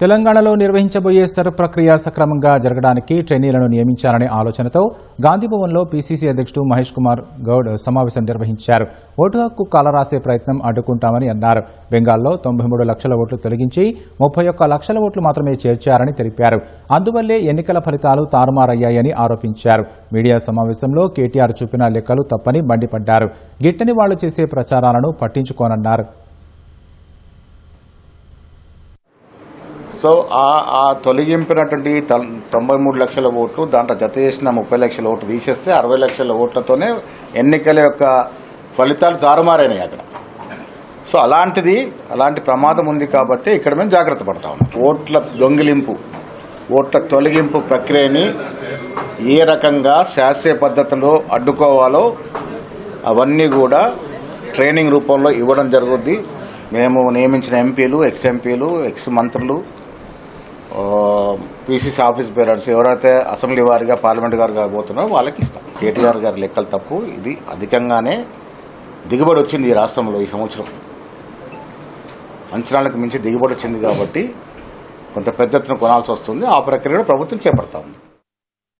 తెలంగాణలో నిర్వహించబోయే సర్ ప్రక్రియ సక్రమంగా జరగడానికి ట్రైనీలను నియమించాలనే ఆలోచనతో గాంధీభవన్లో పీసీసీ అధ్యక్షుడు మహేష్ కుమార్ గౌడ్ సమావేశం నిర్వహించారు. ఓటు హక్కు కాలరాసే ప్రయత్నం అడ్డుకుంటామని అన్నారు. బెంగాల్లో 93 లక్షల ఓట్లు తొలగించి 31 లక్షల ఓట్లు మాత్రమే చేర్చారని తెలిపారు. అందువల్లే ఎన్నికల ఫలితాలు తారుమారయ్యాయని ఆరోపించారు. మీడియా సమావేశంలో కేటీఆర్ చూపిన లెక్కలు తప్పని మండిపడ్డారు. గిట్టని వాళ్లు చేసే ప్రచారాలను పట్టించుకోనన్నారు. సో ఆ తొలగింపినటువంటి 93 లక్షల ఓట్లు దాంట్లో జత చేసిన 30 లక్షల ఓట్లు తీసేస్తే 60 లక్షల ఓట్లతోనే ఎన్నికల యొక్క ఫలితాలు తారుమారైనాయి అక్కడ. సో అలాంటి ప్రమాదం ఉంది కాబట్టి ఇక్కడ మేము జాగ్రత్త పడతాం. ఓట్ల దొంగిలింపు, ఓట్ల తొలగింపు ప్రక్రియని ఏ రకంగా శాస్త్రీయ పద్ధతిలో అడ్డుకోవాలో అవన్నీ కూడా ట్రైనింగ్ రూపంలో ఇవ్వడం జరుగుద్ది. మేము నియమించిన ఎంపీలు, ఎక్స్ ఎంపీలు, ఎక్స్ మంత్రులు, పీసీసీ ఆఫీస్ బేరర్స్ ఎవరైతే అసెంబ్లీ వారిగా పార్లమెంట్ గారుగా పోతున్నారో వాళ్ళకి ఇస్తాం. కేటీఆర్ గారి లెక్కలు తప్పు. ఇది అధికంగానే దిగుబడి వచ్చింది ఈ రాష్ట్రంలో ఈ సంవత్సరం. అంచనాలకు మించి దిగుబడి వచ్చింది కాబట్టి కొంత పెద్ద ఎత్తున కొనాల్సి వస్తుంది. ఆ ప్రక్రియలో ప్రభుత్వం చేపడతా ఉంది.